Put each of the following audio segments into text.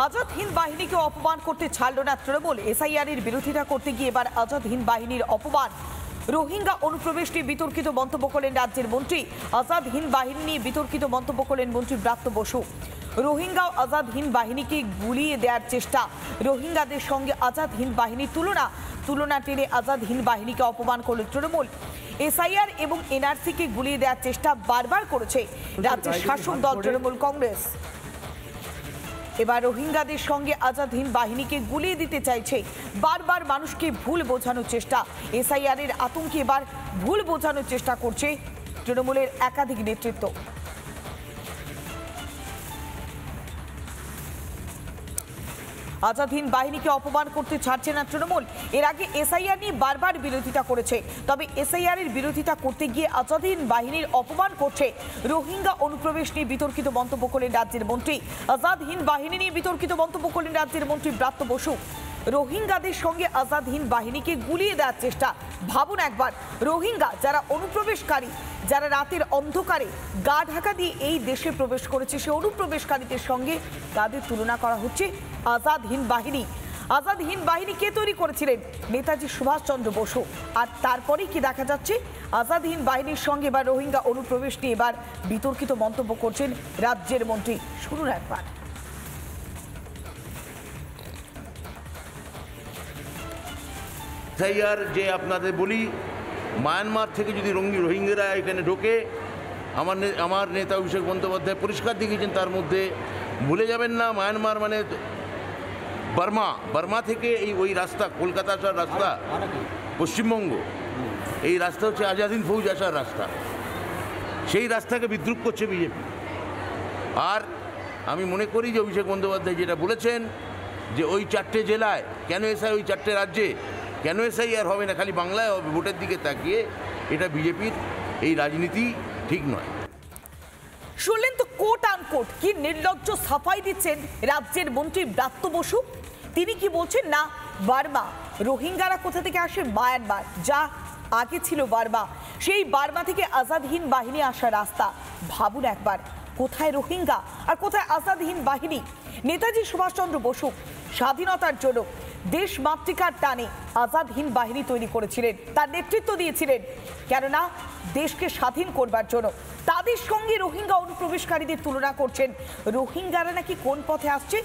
আজাদ হিন্দ বাহিনীকে অপমান করতে ছাড়ল না তৃণমূল। এসআইআর এর বিরোধিতা করতে গিয়ে এবার আজাদ হিন্দ বাহিনীর অপমান। রোহিঙ্গা অনুপ্রবেশ নিয়ে বিতর্কিত মন্তব্য করলেন রাজ্যের মন্ত্রী। আজাদ হিন্দ বাহিনী নিয়ে বিতর্কিত মন্তব্য করলেন মন্ত্রী ব্রাত্য বসু। রোহিঙ্গা আজাদ হিন্দ বাহিনীকে গুলিয়ে দেওয়ার চেষ্টা, রোহিঙ্গাদের সঙ্গে আজাদ হিন্দ বাহিনীর তুলনা টেনে আজাদ হিন্দ বাহিনীকে অপমান করল তৃণমূল। এসআইআর এবং এনআরসিকে গুলিয়ে দেওয়ার চেষ্টা বারবার করেছে রাজ্যের শাসক দল তৃণমূল কংগ্রেস। এবার রোহিঙ্গাদের সঙ্গে আজাদ হিন্দ বাহিনীকে গুলিয়ে দিতে চাইছে। বারবার মানুষকে ভুল বোঝানোর চেষ্টা। এসআইআর এর আতঙ্কে এবার ভুল বোঝানোর চেষ্টা করছে তৃণমূলের একাধিক নেতৃত্ব। আজাদ হিন্দ বাহিনীকে অপমান করতে ছাড়ছে না তৃণমূল। এর আগে এসআইআর নিয়ে বারবার বিরোধিতা করেছে, তবে এসআইআর এর বিরোধিতা করতে গিয়ে আজাদ হিন্দ বাহিনীর অপমান করছে। রোহিঙ্গা অনুপ্রবেশ নিয়ে বিতর্কিত মন্তব্য করলেন রাজ্যের মন্ত্রী। আজাদ হিন্দ বাহিনী নিয়ে বিতর্কিত মন্তব্য করলেন রাজ্যের মন্ত্রী ব্রাত্য বসু। রোহিঙ্গাদের সঙ্গে আজাদ হিন্দ বাহিনীকে গুলিয়ে দেওয়ার চেষ্টা। ভাবুন একবার, রোহিঙ্গা যারা অনুপ্রবেশকারী, যারা রাতের অন্ধকারে গা ঢাকা দিয়ে এই দেশে প্রবেশ করেছে, সে অনুপ্রবেশকারীদের সঙ্গে তাদের তুলনা করা হচ্ছে আজাদ হিন্দ বাহিনী। আজাদ হিন্দ বাহিনী কে তৈরি করেছিলেন? নেতাজি সুভাষচন্দ্র বসু। আর তারপরেই কি দেখা যাচ্ছে, আজাদ হিন্দ বাহিনীর সঙ্গে এবার রোহিঙ্গা অনুপ্রবেশ নিয়ে এবার বিতর্কিত মন্তব্য করছেন রাজ্যের মন্ত্রী। শুনুন একবার। এসআইআর যে আপনাদের বলি, মায়ানমার থেকে যদি রোহিঙ্গারা এখানে ঢোকে, আমার নেতা অভিষেক বন্দ্যোপাধ্যায় পরিষ্কার দেখিয়েছেন, তার মধ্যে ভুলে যাবেন না মায়ানমার মানে বার্মা থেকে ওই রাস্তা, কলকাতা আসার রাস্তা, পশ্চিমবঙ্গ, এই রাস্তা হচ্ছে আজাদ হিন্দ ফৌজ আসার রাস্তা। সেই রাস্তাকে বিদ্রুপ করছে বিজেপি। আর আমি মনে করি যে অভিষেক বন্দ্যোপাধ্যায় যেটা বলেছেন যে ওই 4টে জেলায় কেন ওই 4টে রাজ্যে কেন এসআইআর হবে না, খালি বাংলায় হবে ভোটের দিকে তাকিয়ে, এটা বিজেপির এই রাজনীতি ঠিক নয়। শুনলেন তো কোট আনকোট কি নির্লজ্জ সাফাই দিচ্ছেন রাজ্যের মন্ত্রী ব্রাত্য বসু। তিনি কি বলছেন না, বার্মা, রোহিঙ্গারা কোথা থেকে আসে? মায়ানমার, যা আগে ছিল বার্মা, সেই বার্মা থেকে আজাদ হিন্দ বাহিনী আসার রাস্তা। ভাবুন একবার, কোথায় রোহিঙ্গা আর কোথায় আজাদ হিন্দ বাহিনী? নেতাজি সুভাষচন্দ্র বসু স্বাধীনতার জন্য দেশ মাতৃকার টানে আজাদ হিন্দ বাহিনী তৈরি করেছিলেন, তার নেতৃত্ব দিয়েছিলেন, কেননা দেশকে স্বাধীন করবার জন্য। তাদের সঙ্গে রোহিঙ্গা অনুপ্রবেশকারীদের তুলনা করছেন। রোহিঙ্গারা নাকি কোন পথে আসছে?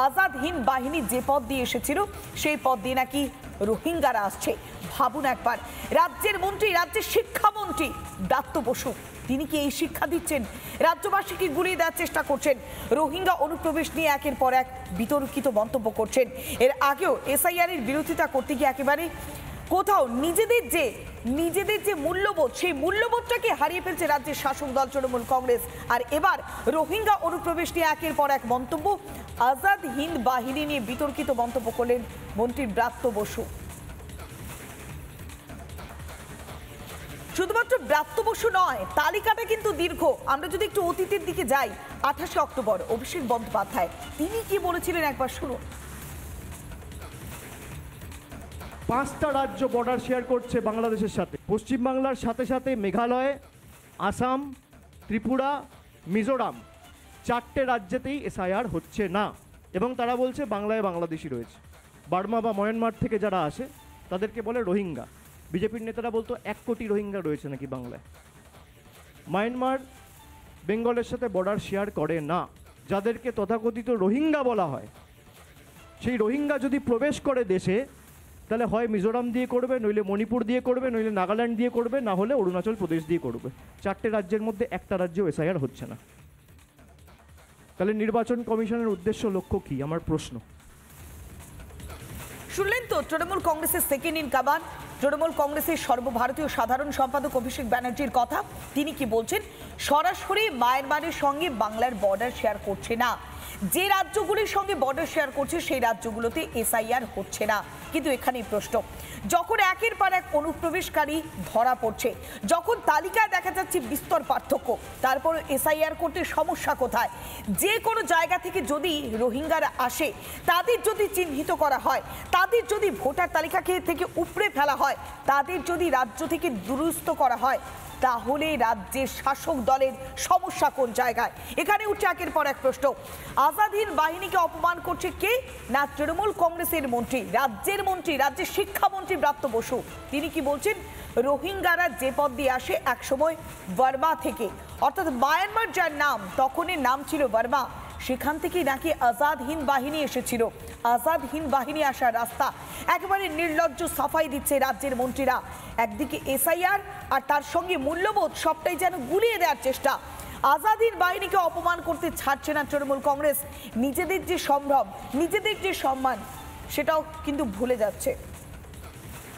আজাদ হিন্দ বাহিনী যে পথ দিয়ে এসেছিল সেই পথ দিয়ে নাকি রোহিঙ্গারা আসছে। ভাবুন একবার, রাজ্যের মন্ত্রী, রাজ্যের শিক্ষামন্ত্রী ব্রাত্য বসু, তিনি কি এই শিক্ষা দিচ্ছেন? রাজ্যবাসীকে গুলিয়ে দেওয়ার চেষ্টা করছেন। রোহিঙ্গা অনুপ্রবেশ নিয়ে একের পর এক বিতর্কিত মন্তব্য করছেন। এর আগেও এসআইআর এর বিরোধিতা করতে গিয়ে একেবারে কোথাও নিজেদের যে মূল্যবোধ, সেই মূল্যবোধটাকে হারিয়ে ফেলছে রাজ্যের শাসক দল তৃণমূল কংগ্রেস। আর এবার রোহিঙ্গা অনুপ্রবেশ নিয়ে একের পর এক মন্তব্য। আজাদ হিন্দ বাহিনী নিয়ে বিতর্কিত মন্তব্য করলেন মন্ত্রী ব্রাত্য বসু। শুধুমাত্র ব্রাত্য বসু নয়, তালিকাটা কিন্তু দীর্ঘ। আমরা যদি একটু অতীতের দিকে যাই, 28শে অক্টোবর অভিষেক বন্দ্যোপাধ্যায় তিনি কি বলেছিলেন একবার শুনুন। 5টা রাজ্য বর্ডার শেয়ার করছে বাংলাদেশের সাথে, পশ্চিমবাংলার সাথে সাথে মেঘালয়, আসাম, ত্রিপুরা, মিজোরাম, 4টে রাজ্যেতেই এসআইআর হচ্ছে না। এবং তারা বলছে বাংলায় বাংলাদেশি রয়েছে। বার্মা বা মায়ানমার থেকে যারা আসে তাদেরকে বলে রোহিঙ্গা। বিজেপির নেতারা বলতো 1 কোটি রোহিঙ্গা রয়েছে নাকি বাংলায়। মায়ানমার বেঙ্গলের সাথে বর্ডার শেয়ার করে না। যাদেরকে তথাকথিত রোহিঙ্গা বলা হয়, সেই রোহিঙ্গা যদি প্রবেশ করে দেশে, তাহলে হয় মিজোরাম দিয়ে করবে, নইলে মণিপুর দিয়ে করবে, নইলে নাগাল্যান্ড দিয়ে করবে, না হলে অরুণাচল প্রদেশ দিয়ে করবে। 4টে রাজ্যের মধ্যে একটা রাজ্যেও এসআইআর হচ্ছে না। তাহলে নির্বাচন কমিশনের উদ্দেশ্য, লক্ষ্য কি? আমার প্রশ্ন। শুনলেন তো তৃণমূল কংগ্রেসের সেকেন্ড ইন কমান্ড, তৃণমূল কংগ্রেসের সর্বভারতীয় সাধারণ সম্পাদক অভিষেক ব্যানার্জির কথা। তিনি কি বলছেন? সরাসরি মায়ানমারের সঙ্গে বাংলার বর্ডার শেয়ার করছে না। যে রাজ্যগুলির সঙ্গে বর্ডার শেয়ার করছে সেই রাজ্যগুলোতে এসআইআর হচ্ছে না। কিন্তু এখানেই প্রশ্ন, যখন একের পর এক অনুপ্রবেশকারী ধরা পড়ছে, যখন তালিকায় দেখা যাচ্ছে বিস্তর পার্থক্য, তারপর এসআইআর করতে সমস্যা কোথায়? যে কোনো জায়গা থেকে যদি রোহিঙ্গারা আসে, তাদের যদি চিহ্নিত করা হয়, তাদের যদি ভোটার তালিকা থেকে উপড়ে ফেলা হয়, তাদের যদি রাজ্য থেকে দুরস্ত করা হয়, তাহলে রাজ্যের শাসক দলের সমস্যা কোন জায়গায়? এখানে উঠছে একের পর এক প্রশ্ন। আজাদ হিন্দ বাহিনীকে অপমান করছে কে? না তৃণমূল কংগ্রেসের মন্ত্রী, রাজ্যের শিক্ষামন্ত্রী ব্রাত্য বসু। তিনি কি বলছেন? রোহিঙ্গারা যে পথ দিয়ে আসে একসময় বার্মা থেকে, অর্থাৎ মায়ানমার যার নাম তখনই নাম ছিল বার্মা, সেখান থেকেই নাকি আজাদ হিন্দ বাহিনী এসেছিল। আজাদ হিন্দ বাহিনী আসার রাস্তা একেবারে নির্লজ্জ সাফাই দিচ্ছে রাজ্যের মন্ত্রীরা। একদিকে এসআইআর আর তার সঙ্গে মূল্যবোধ সবটাই যেন গুলিয়ে দেওয়ার চেষ্টা। আজাদ হিন্দ বাহিনীকে অপমান করতে ছাড়ছে না তৃণমূল কংগ্রেস। নিজেদের যে সম্ভ্রম, নিজেদের যে সম্মান, সেটাও কিন্তু ভুলে যাচ্ছে।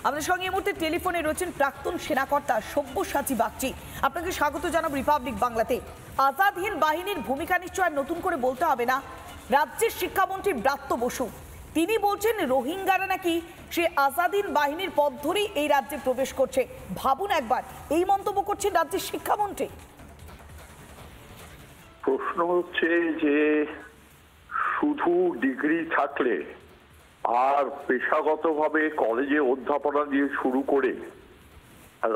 আমাদের সঙ্গে এই মুহূর্তে টেলিফোনে রয়েছেন প্রাক্তন সেনাকর্তা সব্যসাচী বাগচি। আপনাকে স্বাগত জানাব রিপাবলিক বাংলাতে। আজাদ হিন্দ বাহিনীর ভূমিকা নিশ্চয় আর নতুন করে বলতে হবে না। রাজ্যের শিক্ষামন্ত্রী ব্রাত্য বসু তিনি বলছেন রোহিঙ্গারা নাকি সে আজাদ হিন্দ বাহিনীর পথ ধরেই এই রাজ্যে প্রবেশ করছে। ভাবুন একবার, এই মন্তব্য করছেন রাজ্যের শিক্ষামন্ত্রী। প্রশ্ন হচ্ছে যে শুধু ডিগ্রি থাকলে আর পেশাগতভাবে কলেজে অধ্যাপনা দিয়ে শুরু করে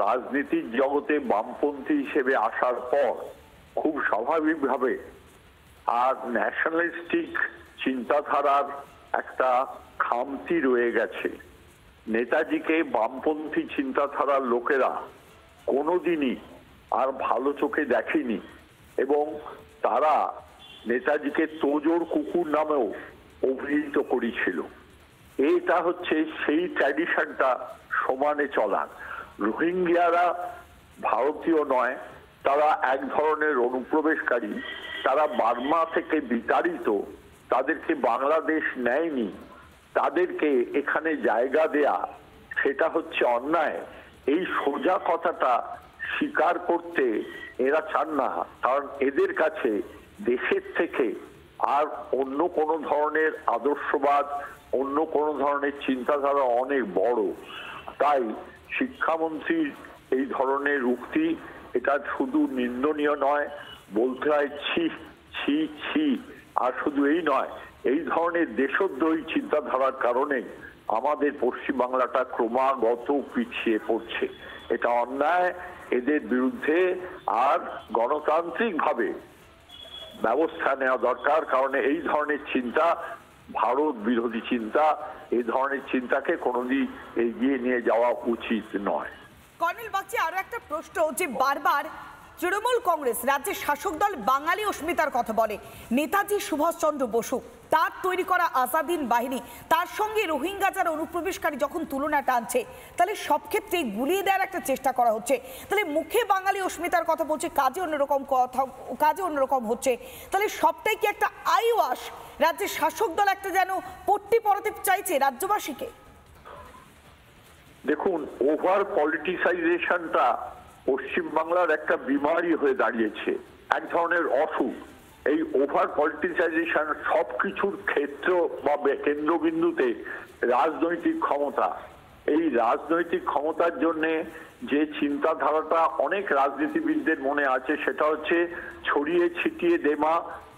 রাজনীতির জগতে বামপন্থী হিসেবে আসার পর খুব স্বাভাবিকভাবে আর ন্যাশনালিস্টিক চিন্তাধারার একটা খামতি রয়ে গেছে। নেতাজিকে বামপন্থী চিন্তাধারার লোকেরা কোনোদিনই আর ভালো চোখে দেখেনি এবং তারা নেতাজিকে তোজোর কুকুর নামেও অভিহিত করেছিল। এটা হচ্ছে সেই ট্র্যাডিশনটা সমানে চলার। রোহিঙ্গিয়ারা ভারতীয় নয়, তারা এক ধরনের অনুপ্রবেশকারী, তারা বার্মা থেকে বিতাড়িত, তাদেরকে বাংলাদেশ নেয়নি, তাদেরকে এখানে জায়গা দেয়া সেটা হচ্ছে অন্যায়। এই সোজা কথাটা স্বীকার করতে এরা চান না, কারণ এদের কাছে দেশের থেকে আর অন্য কোনো ধরনের আদর্শবাদ, অন্য কোনো ধরনের চিন্তাধারা অনেক বড়। তাই শিক্ষামন্ত্রীর এই ধরনের উক্তি এটা শুধু নিন্দনীয় নয়, বলতে হয় ছি ছি ছি। আর শুধু এই নয়, এই ধরনের দেশদ্রোহী চিন্তাধারার কারণে আমাদের পশ্চিমবাংলাটা ক্রমাগত পিছিয়ে পড়ছে। এটা অন্যায়, এদের বিরুদ্ধে আর গণতান্ত্রিকভাবে ব্যবস্থা নেওয়া দরকার। কারণ এই ধরনের চিন্তা ভারত বিরোধী চিন্তা, এই ধরনের চিন্তাকে কোনোদিন এগিয়ে নিয়ে যাওয়া উচিত নয়। কর্নেল বাগচি, আরো একটা প্রশ্ন, যে বারবার তৃণমূল কংগ্রেস রাজ্যের শাসক দল বাঙালি অস্মিতার কথা বলে। নেতাজি সুভাষচন্দ্র বসু তার তৈরি করা আজাদ হিন্দ বাহিনী, তার সঙ্গে রোহিঙ্গা যারা অনুপ্রবেশকারী যখন তুলনা টানছে, তাহলে সব ক্ষেত্রেই গুলিয়ে দেওয়ার একটা চেষ্টা করা হচ্ছে। তাহলে মুখে বাঙালি অস্মিতার কথা বলছে, কাজে অন্যরকম হচ্ছে। তাহলে সবটাই কি একটা আইওয়াশ? রাজ্যের শাসক দল একটা যেন পট্টি পরাতে চাইছে রাজ্যবাসীকে। দেখুন, ওভার পলিটিসাইজেশনটা পশ্চিমবাংলার একটা বিমারি হয়ে দাঁড়িয়েছে, এক ধরনের অসুখ। এই ওভার পলিটিসাইজেশন সবকিছুর ক্ষেত্র বা কেন্দ্রবিন্দুতে রাজনৈতিক ক্ষমতা। এই রাজনৈতিক ক্ষমতার জন্যে যে চিন্তাধারাটা অনেক রাজনীতিবিদদের মনে আছে, সেটা হচ্ছে ছড়িয়ে ছিটিয়ে দেমা,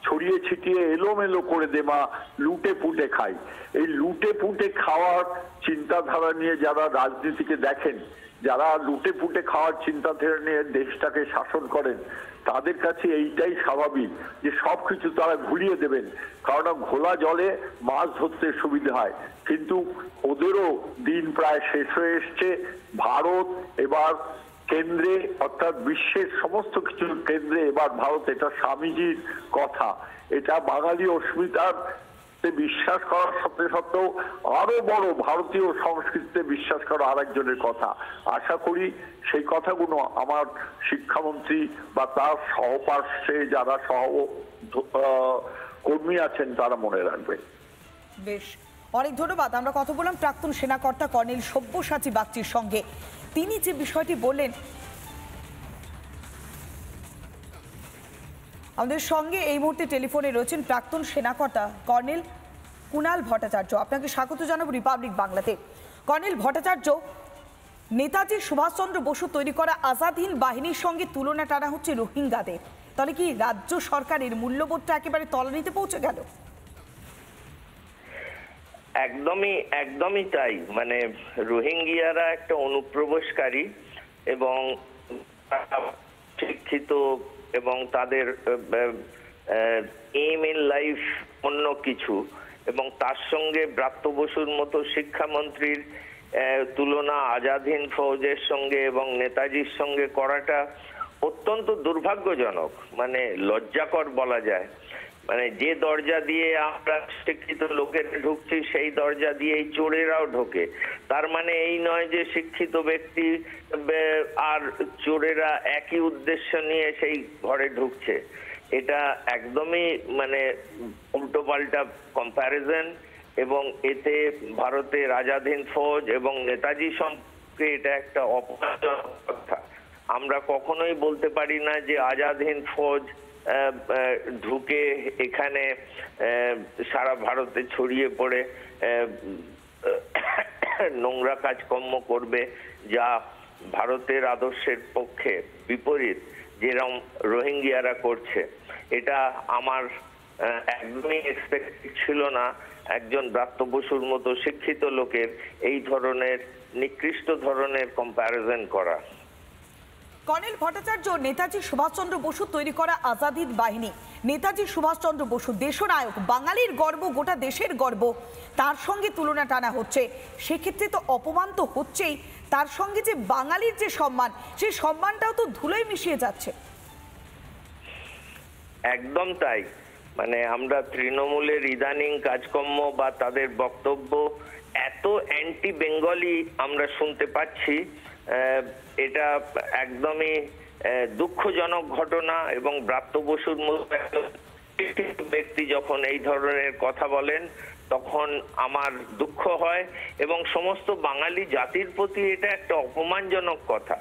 ছড়িয়ে ছিটিয়ে এলোমেলো করে দেমা, লুটে পুটে খাই। এই লুটে পুটে খাওয়ার চিন্তাধারা নিয়ে যারা রাজনীতিকে দেখেন, যারা লুটে পুটে খাওয়ার চিন্তাধারা নিয়ে দেশটাকে শাসন করেন, তাদের কাছে এইটাই স্বাভাবিক যে সবকিছু তারা ঘুরিয়ে দেবেন, কারণ ঘোলা জলে মাছ ধরতে সুবিধা হয়। কিন্তু ওদেরও দিন প্রায় শেষ হয়ে এসছে। ভারত এবার কেন্দ্রে, অর্থাৎ বিশ্বের সমস্ত কিছুর কেন্দ্রে এবার ভারত। এটা স্বামীজির কথা, এটা বাঙালি অস্মিতার বিশ্বাস করার সত্ত্বেও আরো বড় ভারতীয় সংস্কৃতিতে বিশ্বাস করা আরেকজনের কথা। আশা করি সেই কথাগুলো আমার শিক্ষামন্ত্রী বা তার সহপার্শ্বে যারা কর্মী আছেন তারা মনে রাখবে। বেশ, অনেক ধন্যবাদ। আমরা কথা বললাম প্রাক্তন সেনাকর্তা কর্নেল সব্যসাচী বাগচির সঙ্গে। তিনি যে বিষয়টি বললেন, আমাদের সঙ্গে এই মুহূর্তে টেলিফোনে রয়েছেন প্রাক্তন সেনাকর্তা কর্নেল কুণাল ভট্টাচার্য। আপনাকে স্বাগত জানাবো রিপাবলিক বাংলাতে। কর্নেল ভট্টাচার্য, নেতাজি সুভাষচন্দ্র বসু তৈরি করা আজাদ হিন্দ বাহিনীর সঙ্গে তুলনা টানা হচ্ছে রোহিঙ্গাদের। তাহলে কি রাজ্য সরকারের মূল্যবোধটা একেবারে তলানিতে পৌঁছে গেল? একদমই তাই। মানে রোহিঙ্গিয়ারা একটা অনুপ্রবেশকারী এবং শিক্ষিত এবং তাদের এম ইন লাইফ অন্য কিছু, এবং তার সঙ্গে ব্রাত্য বসুর মতো শিক্ষামন্ত্রীর তুলনা আজাদ হিন্দ ফৌজের সঙ্গে এবং নেতাজির সঙ্গে করাটা অত্যন্ত দুর্ভাগ্যজনক, মানে লজ্জাকর বলা যায়। মানে যে দরজা দিয়ে আমরা শিক্ষিত লোকের ঢুকছি সেই দরজা দিয়েই চোরেরাও ঢোকে। তার মানে এই নয় যে শিক্ষিত ব্যক্তি আর চোরেরা একই উদ্দেশ্য নিয়ে সেই ঘরে ঢুকছে। এটা একদমই মানে উল্টোপাল্টা কম্প্যারিজন, এবং এতে ভারতের আজাদ হিন্দ ফৌজ এবং নেতাজি সম্পর্কে এটা একটা অপমানজনক কথা। আমরা কখনোই বলতে পারি না যে আজাদ হিন্দ ফৌজ ঢুকে এখানে সারা ভারতে ছড়িয়ে পড়ে নোংরা কাজকর্ম করবে, যা ভারতের আদর্শের পক্ষে বিপরীত, যেরকম রোহিঙ্গিয়ারা করছে। এটা আমার একদমই এক্সপেক্টেড ছিল না একজন ব্রাত্য বসুর মতো শিক্ষিত লোকের এই ধরনের নিকৃষ্ট ধরনের কম্প্যারিজন করা। কর্নেল ভট্টাচার্য, নেতাজি সুভাষচন্দ্র বসু তৈরি করা আজাদ হিন্দ বাহিনী, নেতাজি সুভাষচন্দ্র বসু দেশনায়ক, বাঙালির গর্ব, গোটা দেশের গর্ব, তার সঙ্গে তুলনা টানা হচ্ছে। সেক্ষেত্রে তো অপমান তো হচ্ছেই, তার সঙ্গে যে বাঙালির যে সম্মান, সেই সম্মানটাও তো ধুলোয় মিশিয়ে যাচ্ছে। একদম তাই। মানে আমরা তৃণমূলের ইদানিং কাজকর্ম বা তাদের বক্তব্য এত অ্যান্টি বেঙ্গলি আমরা শুনতে পাচ্ছি, এটা একদমই দুঃখজনক ঘটনা। এবং ব্রাত্য বসুর মতো একজন ব্যক্তি যখন এই ধরনের কথা বলেন তখন আমার দুঃখ হয়, এবং সমস্ত বাঙালি জাতির প্রতি এটা একটা অপমানজনক কথা।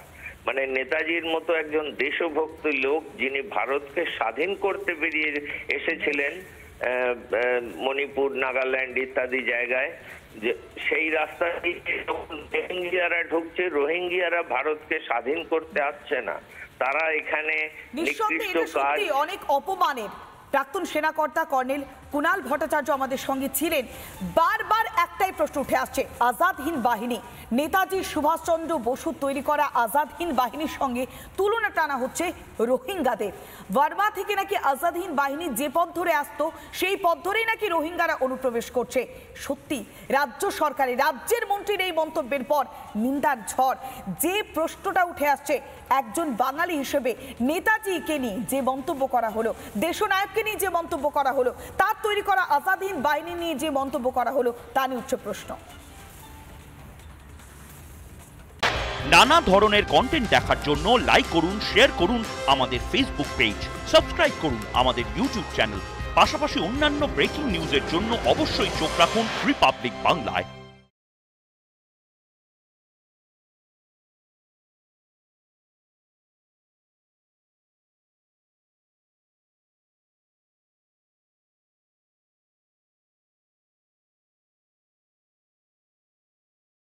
মানে নেতাজির মতো একজন দেশভক্তি লোক, যিনি ভারতকে স্বাধীন করতে বেরিয়ে এসেছিলেন মণিপুর, নাগাল্যান্ড ইত্যাদি জায়গায়, যে সেই রাস্তা দিয়ে রোহিঙ্গিয়ারা ঢুকছে। রোহিঙ্গিয়ারা ভারতকে স্বাধীন করতে আসছে না, তারা এখানে নিকৃষ্ট কাজ। অনেক অপমানের। প্রাক্তন সেনাকর্তা কর্নেল কুণাল ভট্টাচার্য আমাদের সঙ্গে ছিলেন। বারবার একটাই প্রশ্ন উঠে আসছে, আজাদ হিন্দ বাহিনী, নেতাজি সুভাষচন্দ্র বসু তৈরি করা আজাদ হিন্দ বাহিনীর সঙ্গে তুলনা টানা হচ্ছে রোহিঙ্গাদের। বার্মা থেকে নাকি আজাদ হিন্দ বাহিনী যে পথ ধরে আসতো সেই পথ ধরেই নাকি রোহিঙ্গারা অনুপ্রবেশ করছে। সত্যি রাজ্য সরকারের, রাজ্যের মন্ত্রীর এই মন্তব্যের পর নিন্দার ঝড়। যে প্রশ্নটা উঠে আসছে, একজন বাঙালি হিসেবে নেতাজিকে নিয়ে যে মন্তব্য করা হলো, দেশনায়ককে নিয়ে যে মন্তব্য করা হলো, তার তৈরি করা আজাদ হিন্দ বাহিনী নিয়ে যে মন্তব্য করা হলো, তা নিয়ে উঠছে প্রশ্ন। নানা ধরনের কন্টেন্ট দেখার জন্য লাইক করুন, শেয়ার করুন আমাদের ফেসবুক পেজ, সাবস্ক্রাইব করুন আমাদের ইউটিউব চ্যানেল। পাশাপাশি অন্যান্য ব্রেকিং নিউজের জন্য অবশ্যই চোখ রাখুন রিপাবলিক বাংলায়।